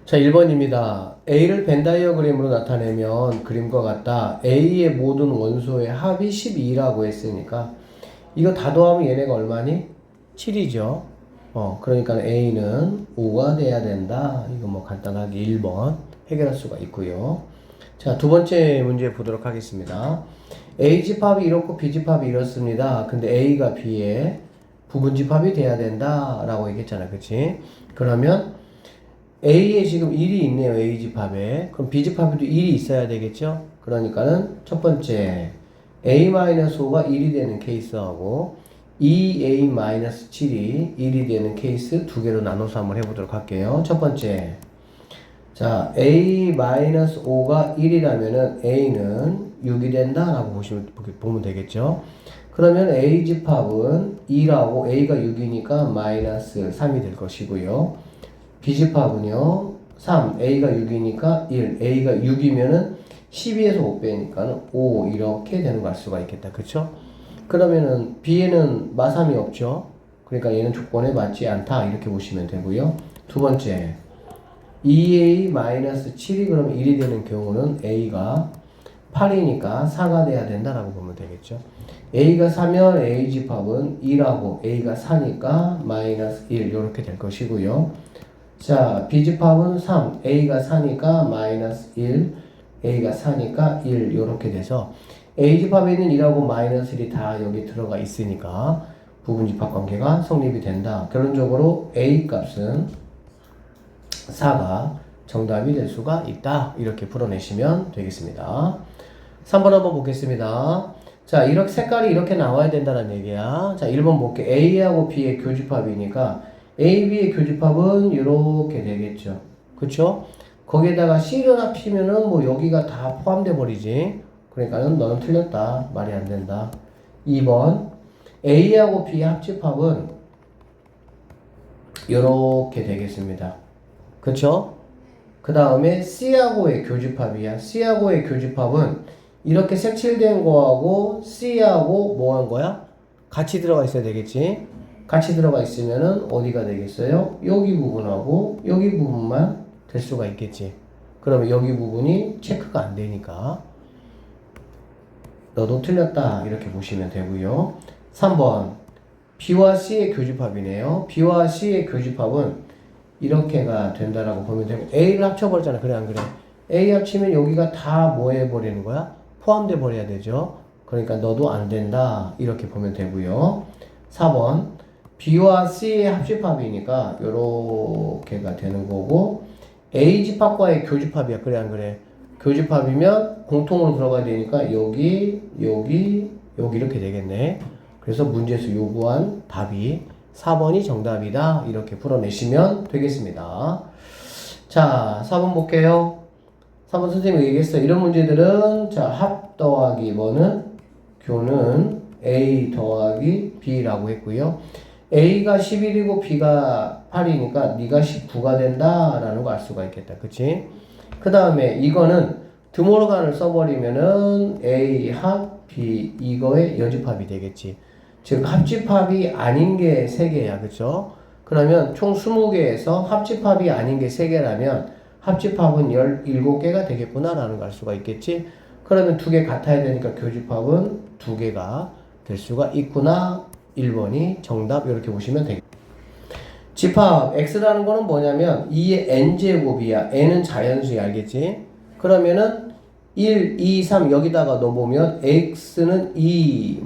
자, 1번입니다. A를 벤 다이어그램으로 나타내면 그림과 같다. A의 모든 원소의 합이 12라고 했으니까 이거 다 더하면 얘네가 얼마니? 7이죠. 그러니까 A는 5가 돼야 된다. 이거 뭐 간단하게 1번 해결할 수가 있고요. 자, 두 번째 문제 보도록 하겠습니다. A 집합이 이렇고 B 집합이 이렇습니다. 근데 A가 B의 부분 집합이 돼야 된다 라고 얘기했잖아. 그치? 그러면 A에 지금 1이 있네요. A 집합에. 그럼 B 집합에도 1이 있어야 되겠죠? 그러니까는 첫 번째 A-5가 1이 되는 케이스하고 2A-7이 1이 되는 케이스 두 개로 나눠서 한번 해보도록 할게요. 첫 번째, 자, A-5가 1이라면은 A는 6이 된다 라고 보면 되겠죠? 그러면 A 집합은 2라고 A가 6이니까 마이너스 3이 될 것이고요. B집합은요, 3, A가 6이니까 1, A가 6이면은 12에서 5 빼니까 5 이렇게 되는 걸 알 수가 있겠다. 그쵸? 그러면은 B에는 마삼이 없죠? 그러니까 얘는 조건에 맞지 않다. 이렇게 보시면 되고요. 두 번째, 2A-7이 그러면 1이 되는 경우는 A가 8이니까 4가 돼야 된다라고 보면 되겠죠. A가 4면 A 집합은 2라고 A가 4니까 마이너스 1 이렇게 될 것이고요. 자, B집합은 3, A가 4니까 마이너스 1, A가 4니까 1 이렇게 돼서 A집합에 있는 2하고 마이너스 1이 다 여기 들어가 있으니까 부분집합 관계가 성립이 된다. 결론적으로 A 값은 4가 정답이 될 수가 있다. 이렇게 풀어내시면 되겠습니다. 3번 한번 보겠습니다. 자, 이렇게 색깔이 이렇게 나와야 된다는 얘기야. 자, 1번 볼게. A하고 B의 교집합이니까 A, B의 교집합은 이렇게 되겠죠. 그쵸? 거기에다가 C를 합치면은 뭐 여기가 다 포함돼 버리지. 그러니까는 너는 틀렸다. 말이 안 된다. 2번. A하고 B의 합집합은 이렇게 되겠습니다. 그쵸? 그 다음에 C하고의 교집합이야. C하고의 교집합은 이렇게 색칠된 거하고 C하고 뭐 한 거야? 같이 들어가 있어야 되겠지. 같이 들어가 있으면은 어디가 되겠어요? 여기 부분하고 여기 부분만 될 수가 있겠지. 그러면 여기 부분이 체크가 안 되니까 너도 틀렸다 이렇게 보시면 되고요. 3번 B와 C의 교집합이네요. B와 C의 교집합은 이렇게가 된다라고 보면 되고 A를 합쳐버렸잖아. 그래 안 그래? A 합치면 여기가 다 뭐 해버리는 거야? 포함돼 버려야 되죠. 그러니까 너도 안 된다 이렇게 보면 되고요. 4번 B와 C의 합집합이니까 요렇게가 되는 거고 A 집합과의 교집합이야. 그래 안 그래? 교집합이면 공통으로 들어가야 되니까 여기 이렇게 되겠네. 그래서 문제에서 요구한 답이 4번이 정답이다. 이렇게 풀어내시면 되겠습니다. 자, 4번 볼게요. 4번 선생님이 얘기했어요. 이런 문제들은 자, 합 더하기 뭐는 교는 A 더하기 B라고 했고요. A가 11이고 B가 8이니까 네가 19가 된다라는 거 알 수가 있겠다. 그치? 그 다음에 이거는 드모르간을 써버리면은 A 합 B 이거의 여집합이 되겠지. 즉 합집합이 아닌 게 3개야. 그쵸? 그러면 총 20개에서 합집합이 아닌 게 3개라면 합집합은 17개가 되겠구나 라는 걸 알 수가 있겠지. 그러면 2개 같아야 되니까 교집합은 2개가 될 수가 있구나. 1번이 정답 이렇게 보시면 되겠습니다. 집합 X라는 거는 뭐냐면 2의 N제곱이야. N은 자연수야. 알겠지? 그러면은 1, 2, 3 여기다가 넣어보면 X는 2,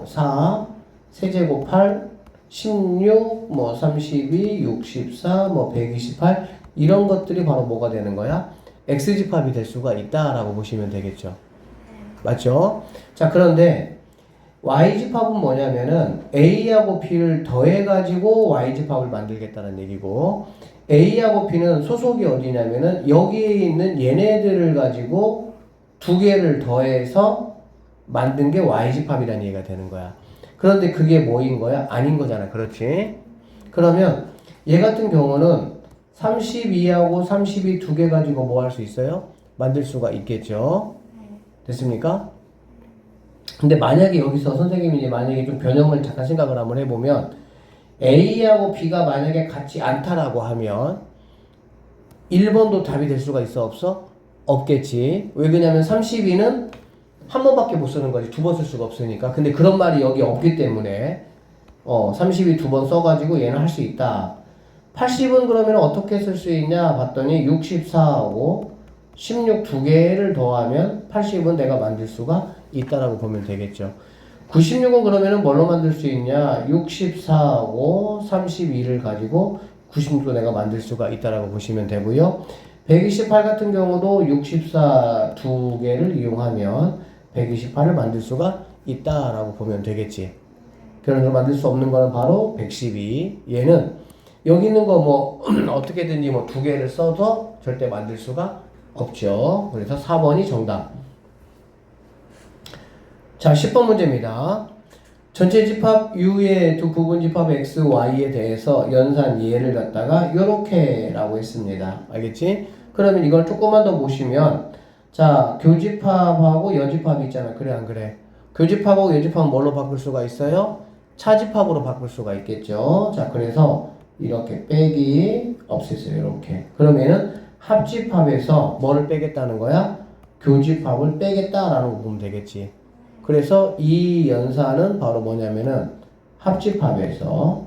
4, 세제곱 8, 16, 32, 64, 128 이런 것들이 바로 뭐가 되는 거야? X집합이 될 수가 있다라고 보시면 되겠죠. 맞죠? 자, 그런데 Y집합은 뭐냐면은 A하고 B를 더해가지고 Y집합을 만들겠다는 얘기고 A하고 B는 소속이 어디냐면은 여기에 있는 얘네들을 가지고 2개를 더해서 만든 게 Y집합이라는 얘기가 되는 거야. 그런데 그게 뭐인 거야? 아닌 거잖아. 그렇지? 그러면 얘 같은 경우는 32하고 32 2개 가지고 뭐 할 수 있어요? 만들 수가 있겠죠? 됐습니까? 근데 만약에 여기서 선생님이 이제 만약에 좀 변형을 잠깐 생각을 한번 해보면 A하고 B가 만약에 같지 않다라고 하면 1번도 답이 될 수가 있어 없어? 없겠지. 왜 그러냐면 32는 한 번밖에 못 쓰는 거지. 두 번 쓸 수가 없으니까. 근데 그런 말이 여기 없기 때문에 32 두 번 써가지고 얘는 할 수 있다. 80은 그러면 어떻게 쓸 수 있냐 봤더니 64하고 16 두 개를 더하면 80은 내가 만들 수가 있다라고 보면 되겠죠. 96은 그러면은 뭘로 만들 수 있냐? 64하고 32를 가지고 96도 내가 만들 수가 있다라고 보시면 되고요. 128 같은 경우도 64 두 개를 이용하면 128을 만들 수가 있다라고 보면 되겠지. 그런 만들 수 없는 거는 바로 112. 얘는 여기 있는 거 뭐 어떻게든지 뭐 두 개를 써도 절대 만들 수가 없죠. 그래서 4번이 정답. 자, 10번 문제입니다. 전체 집합 U의 두 부분 집합 X, Y에 대해서 연산 예를 갖다가 요렇게 라고 했습니다. 알겠지? 그러면 이걸 조금만 더 보시면 자, 교집합하고 여집합이 있잖아. 그래 안 그래? 교집합하고 여집합은 뭘로 바꿀 수가 있어요? 차집합으로 바꿀 수가 있겠죠. 자, 그래서 이렇게 빼기 없앴어요. 이렇게. 그러면은 합집합에서 뭐를 빼겠다는 거야? 교집합을 빼겠다라는 거 보면 되겠지. 그래서 이 연산은 바로 뭐냐면은 합집합에서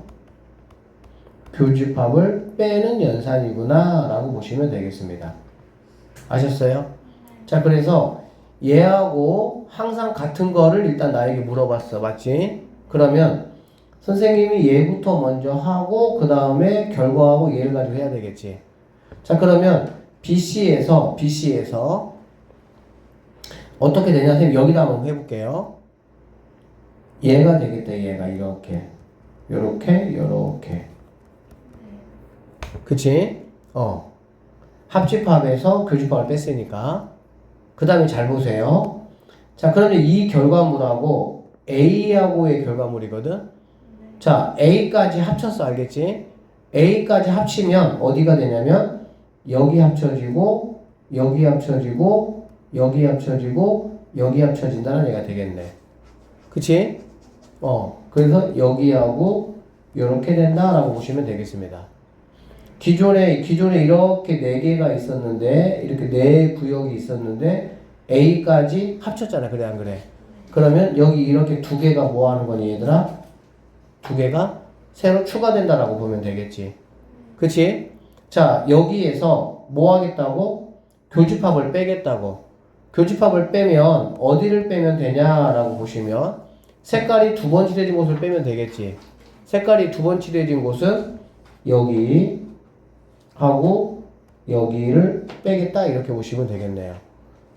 교집합을 빼는 연산이구나 라고 보시면 되겠습니다. 아셨어요? 자, 그래서 얘하고 항상 같은 거를 일단 나에게 물어봤어. 맞지? 그러면 선생님이 얘부터 먼저 하고 그 다음에 결과하고 얘를 가지고 해야 되겠지. 자, 그러면 BC에서 어떻게 되냐? 선생님 여기다 한번 해볼게요. 얘가 되겠다. 얘가 이렇게 요렇게 그치? 합집합에서 교집합을 뺐으니까 그 다음에 잘 보세요. 자, 그러면 이 결과물하고 A하고의 결과물이거든. 자, A까지 합쳤어. 알겠지? A까지 합치면 어디가 되냐면 여기 합쳐지고 여기 합쳐지고 여기 합쳐지고 여기 합쳐진다는 얘가 되겠네. 그치? 그래서 여기하고 이렇게 된다라고 보시면 되겠습니다. 기존에 이렇게 4개가 있었는데 이렇게 4구역이 있었는데 A까지 합쳤잖아. 그래 안 그래? 그러면 여기 이렇게 2개가 뭐 하는 거니 얘들아? 2개가 새로 추가된다라고 보면 되겠지. 그치? 자, 여기에서 뭐 하겠다고? 교집합을 빼겠다고. 교집합을 빼면 어디를 빼면 되냐라고 보시면 색깔이 2번 칠해진 곳을 빼면 되겠지. 색깔이 2번 칠해진 곳은 여기 하고 여기를 빼겠다 이렇게 보시면 되겠네요.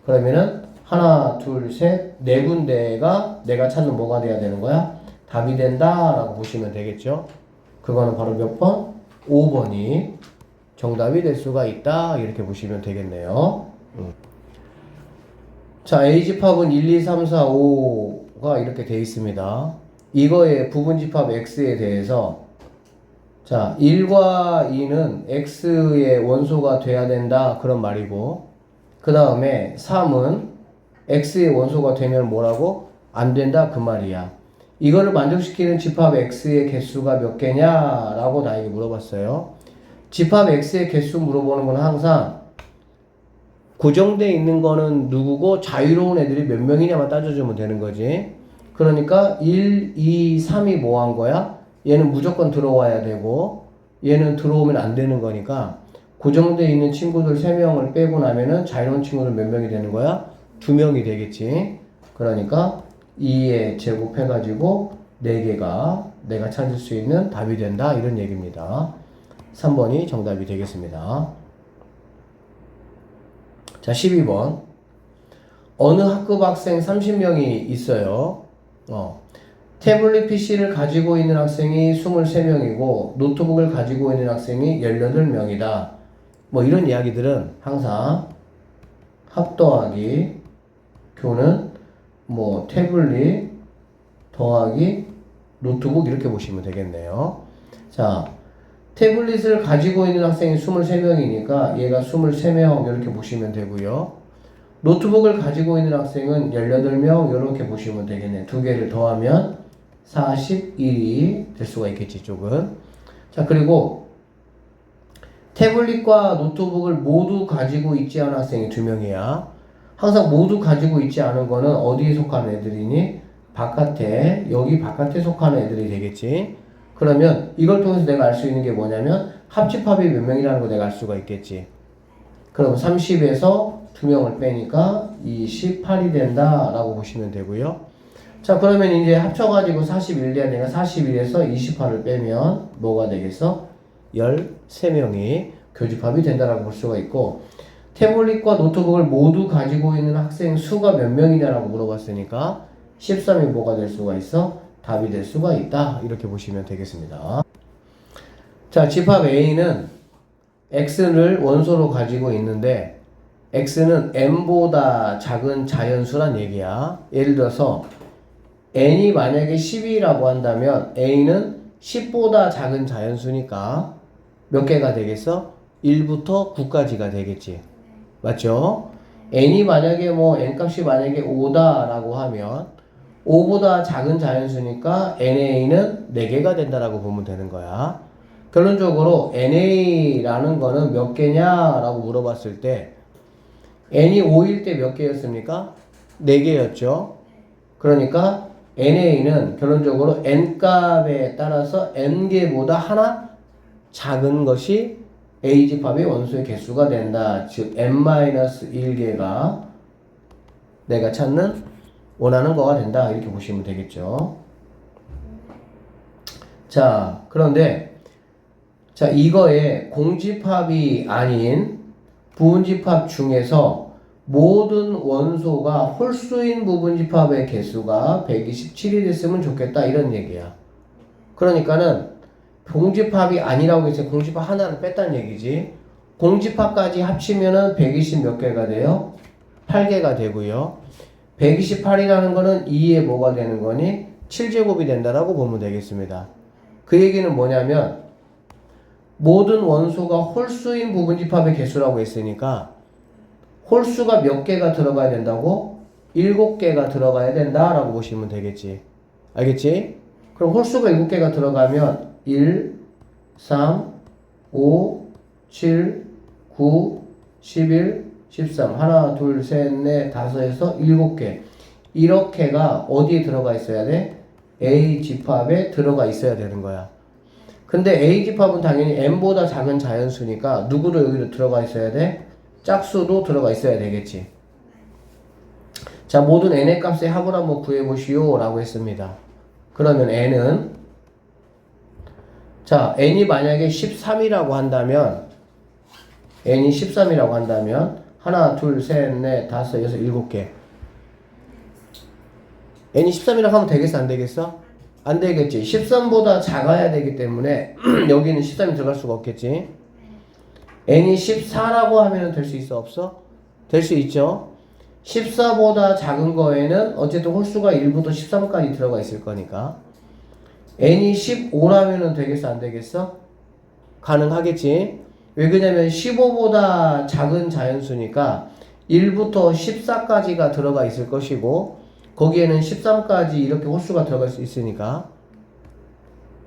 그러면은 하나, 둘, 셋, 4군데가 내가 찾는 뭐가 돼야 되는 거야? 답이 된다라고 보시면 되겠죠. 그거는 바로 몇 번? 5번이 정답이 될 수가 있다 이렇게 보시면 되겠네요. 자, A집합은 1, 2, 3, 4, 5가 이렇게 되어 있습니다. 이거의 부분집합 X에 대해서 자, 1과 2는 X의 원소가 돼야 된다 그런 말이고 그 다음에 3은 X의 원소가 되면 뭐라고? 안 된다 그 말이야. 이거를 만족시키는 집합 X의 개수가 몇 개냐라고 나에게 물어봤어요. 집합 X의 개수 물어보는 건 항상 고정되어 있는 거는 누구고 자유로운 애들이 몇 명이냐만 따져주면 되는 거지. 그러니까 1, 2, 3이 뭐 한 거야? 얘는 무조건 들어와야 되고 얘는 들어오면 안 되는 거니까 고정되어 있는 친구들 3명을 빼고 나면은 자유로운 친구들 몇 명이 되는 거야? 2명이 되겠지. 그러니까 2에 제곱해가지고 4개가 내가 찾을 수 있는 답이 된다 이런 얘기입니다. 3번이 정답이 되겠습니다. 자, 12번. 어느 학급 학생 30명이 있어요. 태블릿 PC를 가지고 있는 학생이 23명이고 노트북을 가지고 있는 학생이 18명이다. 뭐 이런 이야기들은 항상 합 더하기 교는 뭐 태블릿 더하기 노트북 이렇게 보시면 되겠네요. 자, 태블릿을 가지고 있는 학생이 23명이니까 얘가 23명 이렇게 보시면 되고요. 노트북을 가지고 있는 학생은 18명 이렇게 보시면 되겠네. 2개를 더하면 41이 될 수가 있겠지, 쪽은. 자, 그리고 태블릿과 노트북을 모두 가지고 있지 않은 학생이 2명이야. 항상 모두 가지고 있지 않은 거는 어디에 속하는 애들이니? 바깥에, 여기 바깥에 속하는 애들이 되겠지. 그러면 이걸 통해서 내가 알 수 있는 게 뭐냐면 합집합이 몇 명이라는 거 내가 알 수가 있겠지. 그럼 30에서 2명을 빼니까 28이 된다 라고 보시면 되고요. 자, 그러면 이제 합쳐가지고 41 돼야 되니까 41에서 28을 빼면 뭐가 되겠어? 13명이 교집합이 된다라고 볼 수가 있고, 태블릿과 노트북을 모두 가지고 있는 학생 수가 몇 명이냐라고 물어봤으니까 13이 뭐가 될 수가 있어? 답이 될 수가 있다. 이렇게 보시면 되겠습니다. 자, 집합 A는 X를 원소로 가지고 있는데 X는 N보다 작은 자연수란 얘기야. 예를 들어서 N이 만약에 10이라고 한다면 A는 10보다 작은 자연수니까 몇 개가 되겠어? 1부터 9까지가 되겠지. 맞죠? N이 만약에 N값이 만약에 5다라고 하면 5보다 작은 자연수니까 NA는 4개가 된다라고 보면 되는 거야. 결론적으로 NA라는 거는 몇 개냐라고 물어봤을 때 N이 5일 때 몇 개였습니까? 4개였죠. 그러니까 NA는 결론적으로 N값에 따라서 N개보다 하나 작은 것이 A집합의 원소의 개수가 된다. 즉 N-1개가 내가 찾는 원하는 거가 된다. 이렇게 보시면 되겠죠. 자, 그런데 자, 이거에 공집합이 아닌 부분집합 중에서 모든 원소가 홀수인 부분집합의 개수가 127이 됐으면 좋겠다. 이런 얘기야. 그러니까는 공집합이 아니라고 해서 공집합 하나를 뺐다는 얘기지. 공집합까지 합치면은 120 몇 개가 돼요? 8개가 되고요. 128이라는 거는 2의 뭐가 되는 거니? 7제곱이 된다라고 보면 되겠습니다. 그 얘기는 뭐냐면 모든 원소가 홀수인 부분집합의 개수라고 했으니까 홀수가 몇 개가 들어가야 된다고? 7개가 들어가야 된다라고 보시면 되겠지. 알겠지? 그럼 홀수가 7개가 들어가면 1, 3, 5, 7, 9, 11, 13 하나, 둘, 셋, 넷, 다섯에서 7개 이렇게가 어디에 들어가 있어야 돼? A집합에 들어가 있어야 되는 거야. 근데 A집합은 당연히 N보다 작은 자연수니까 누구도 여기로 들어가 있어야 돼? 짝수도 들어가 있어야 되겠지. 자, 모든 N의 값의 합을 한번 구해보시오 라고 했습니다. 그러면 N은 자, N이 만약에 13이라고 한다면 N이 13이라고 한다면 하나, 둘, 셋, 넷, 다섯, 여섯, 7개 N이 13이라고 하면 되겠어? 안 되겠어? 안 되겠지. 13보다 작아야 되기 때문에 여기는 13이 들어갈 수가 없겠지. N이 14라고 하면 될 수 있어? 없어? 될 수 있죠. 14보다 작은 거에는 어쨌든 홀수가 1부터 13까지 들어가 있을 거니까 N이 15라면 되겠어? 안 되겠어? 가능하겠지. 왜 그러냐면 15보다 작은 자연수니까 1부터 14까지가 들어가 있을 것이고 거기에는 13까지 이렇게 홀수가 들어갈 수 있으니까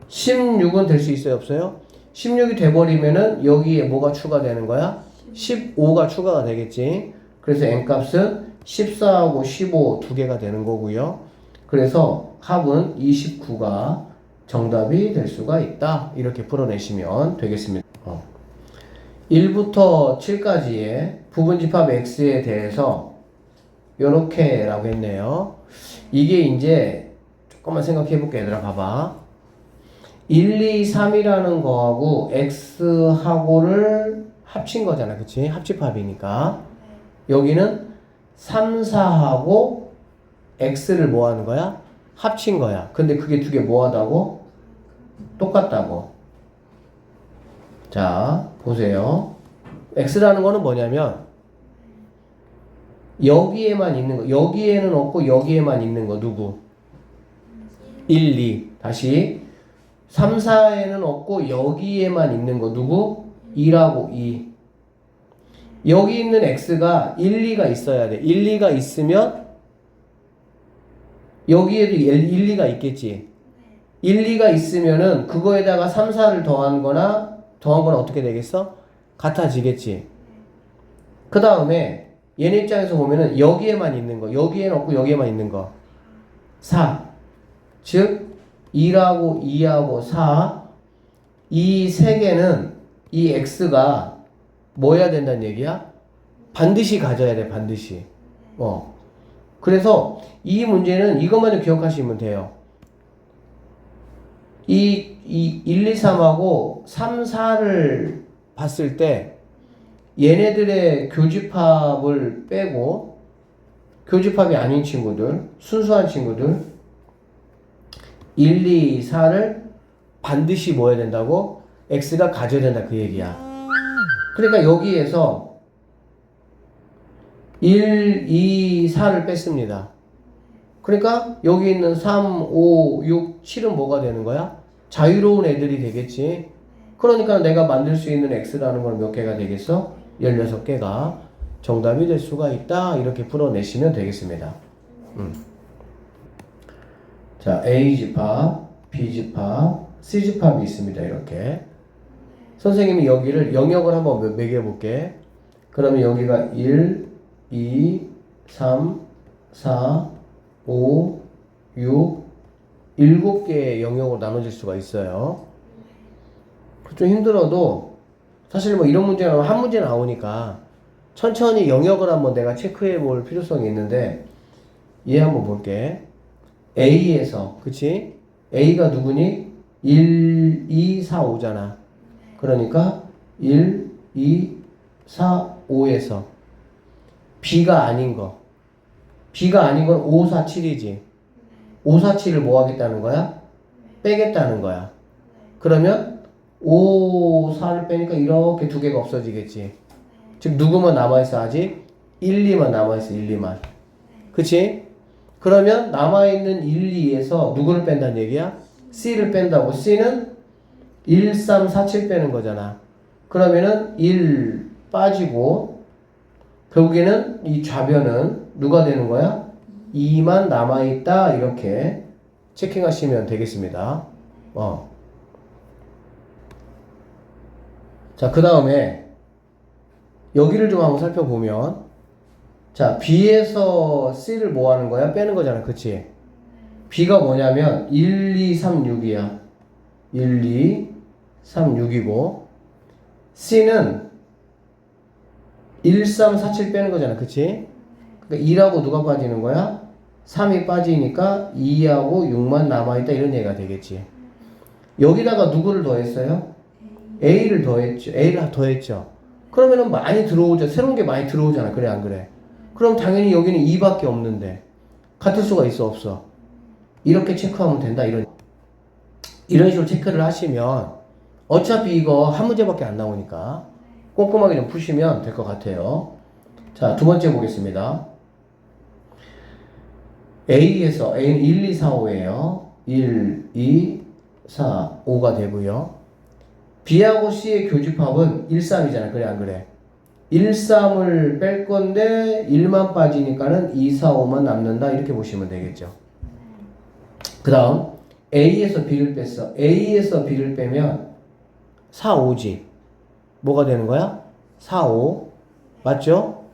16은 될 수 있어요? 없어요? 16이 돼버리면은 여기에 뭐가 추가되는 거야? 15가 추가가 되겠지. 그래서 N값은 14하고 15 두 개가 되는 거고요. 그래서 합은 29가 정답이 될 수가 있다. 이렇게 풀어내시면 되겠습니다. 1부터 7까지의 부분집합 X에 대해서 요렇게 라고 했네요. 이게 이제 조금만 생각해 볼게. 얘들아 봐봐. 1, 2, 3이라는 거하고 X하고를 합친 거잖아. 그치? 합집합이니까 여기는 3, 4하고 X를 뭐 하는 거야? 합친 거야. 근데 그게 두 개 뭐 하다고? 똑같다고. 자, 보세요. X라는 거는 뭐냐면 여기에만 있는 거. 여기에는 없고 여기에만 있는 거. 누구? 1, 2. 다시 3, 4에는 없고 여기에만 있는 거. 누구? 2라고 2. 여기 있는 X가 1, 2가 있어야 돼. 1, 2가 있으면 여기에도 1, 2가 있겠지. 1, 2가 있으면은 그거에다가 3, 4를 더한 거나 어떻게 되겠어? 같아지겠지. 그 다음에 얘네 입장에서 보면은 여기에만 있는 거, 여기에는 없고 여기에만 있는 거 4. 즉 1하고 2하고 4 이 세 개는 이 x가 뭐 해야 된다는 얘기야? 반드시 가져야 돼, 반드시. 그래서 이 문제는 이것만 기억하시면 돼요. 이 1, 2, 3하고 3, 4를 봤을 때 얘네들의 교집합을 빼고 교집합이 아닌 친구들, 순수한 친구들 1, 2, 4를 반드시 뭐 해야 된다고? x가 가져야 된다 그 얘기야. 그러니까 여기에서 1, 2, 4를 뺐습니다. 그러니까 여기 있는 3, 5, 6, 7은 뭐가 되는 거야? 자유로운 애들이 되겠지. 그러니까 내가 만들 수 있는 x라는 건 몇 개가 되겠어? 16개가 정답이 될 수가 있다. 이렇게 풀어내시면 되겠습니다. 자, A집합, B집합, C집합이 있습니다. 이렇게. 선생님이 여기를 영역을 한번 매겨볼게. 그러면 여기가 1, 2, 3, 4, 5, 6, 7개의 영역으로 나눠질 수가 있어요. 좀 힘들어도 사실 뭐 이런 문제가 나오면 한 문제 나오니까 천천히 영역을 한번 내가 체크해 볼 필요성이 있는데 얘 한번 볼게. A에서, 그치? A가 누구니? 1, 2, 4, 5잖아. 그러니까 1, 2, 4, 5에서 B가 아닌 거. B가 아닌 건 5, 4, 7이지. 5, 4, 7을 뭐 하겠다는 거야? 빼겠다는 거야. 그러면 5, 4를 빼니까 이렇게 두 개가 없어지겠지. 즉 누구만 남아있어 아직? 1, 2만 남아있어. 1, 2만. 그치? 그러면 남아있는 1, 2에서 누구를 뺀다는 얘기야? C를 뺀다고. C는 1, 3, 4, 7 빼는 거잖아. 그러면은 1 빠지고 결국에는 이 좌변은 누가 되는 거야? 2만 남아있다. 이렇게 체킹하시면 되겠습니다. 자, 그 다음에 여기를 좀 한번 살펴보면 자, B에서 C를 뭐 하는 거야? 빼는 거잖아. 그치? B가 뭐냐면 1, 2, 3, 6이야. 1, 2, 3, 6이고 C는 1, 3, 4, 7 빼는 거잖아. 그치? 그러니까 2라고 누가 빠지는 거야? 3이 빠지니까 2하고 6만 남아있다. 이런 얘기가 되겠지. 여기다가 누구를 더했어요? A를 더했죠. A를 더했죠. 그러면은 많이 들어오죠. 새로운 게 많이 들어오잖아. 그래, 안 그래? 그럼 당연히 여기는 2밖에 없는데 같을 수가 있어, 없어? 이렇게 체크하면 된다. 이런 식으로 체크를 하시면 어차피 이거 한 문제밖에 안 나오니까 꼼꼼하게 좀 푸시면 될 것 같아요. 자, 두 번째 보겠습니다. A에서 A는 1, 2, 4, 5예요. 1, 2, 4, 5가 되고요. B하고 C의 교집합은 1, 3이잖아. 그래, 안 그래? 1, 3을 뺄 건데 1만 빠지니까는 2, 4, 5만 남는다. 이렇게 보시면 되겠죠. 그 다음 A에서 B를 뺐어. A에서 B를 빼면 4, 5지. 뭐가 되는 거야? 4, 5. 맞죠?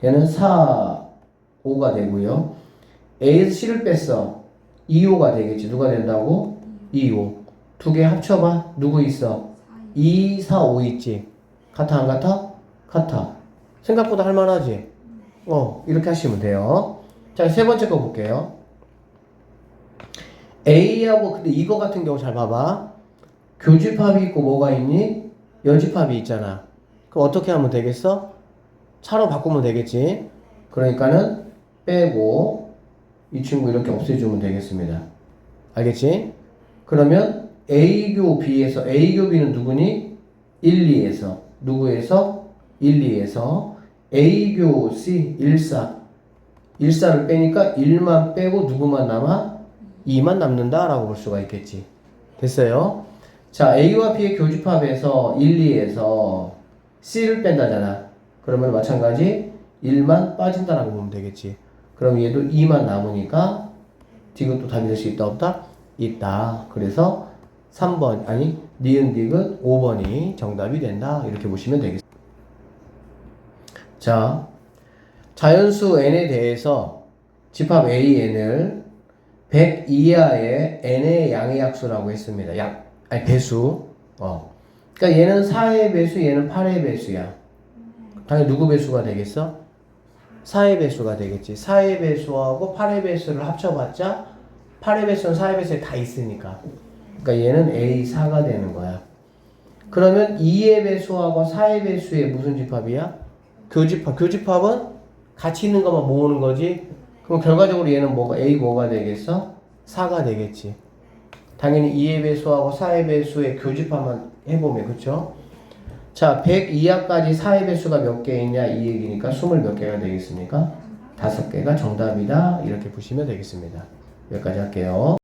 얘는 4, 5가 되고요. A에서 C를 뺐어. 2, 5가 되겠지. 누가 된다고? 2, 5. 두 개 합쳐봐. 누구 있어? 2, 4, 5 있지. 같아 안 같아? 같아. 생각보다 할만하지? 이렇게 하시면 돼요. 자, 세 번째 거 볼게요. A하고 근데 이거 같은 경우 잘 봐봐. 교집합이 있고 뭐가 있니? 여집합이 있잖아. 그럼 어떻게 하면 되겠어? 차로 바꾸면 되겠지. 그러니까는 빼고 이 친구 이렇게 없애주면 되겠습니다. 알겠지? 그러면 A교 B에서 A교 B는 누구니? 1, 2에서 누구에서? 1, 2에서 A교 C 1, 4 1, 4를 빼니까 1만 빼고 누구만 남아? 2만 남는다 라고 볼 수가 있겠지. 됐어요? 자, A와 B의 교집합에서 1, 2에서 C를 뺀다잖아. 그러면 마찬가지 1만 빠진다라고 보면 되겠지. 그럼 얘도 2만 남으니까 이것도 답이 될 수 있다 없다? 있다. 그래서 3번 아니 니은딕은 5번이 정답이 된다. 이렇게 보시면 되겠습니다. 자, 자연수 n에 대해서 집합 AN을 100 이하의 n의 양의 약수라고 했습니다. 배수. 그러니까 얘는 4의 배수, 얘는 8의 배수야. 당연히 누구 배수가 되겠어? 4의 배수가 되겠지. 4의 배수하고 8의 배수를 합쳐봤자 8의 배수는 4의 배수에 다 있으니까. 그러니까 얘는 A4가 되는 거야. 그러면 2의 배수하고 4의 배수의 무슨 집합이야? 교집합. 교집합은 같이 있는 것만 모으는 거지. 그럼 결과적으로 얘는 뭐가 A 뭐가 되겠어? 4가 되겠지. 당연히 2의 배수하고 4의 배수의 교집합만 해보면 그쵸? 자, 100 이하까지 4의 배수가 몇 개 있냐 이 얘기니까 20 몇 개가 되겠습니까? 5개가 정답이다. 이렇게 보시면 되겠습니다. 여기까지 할게요.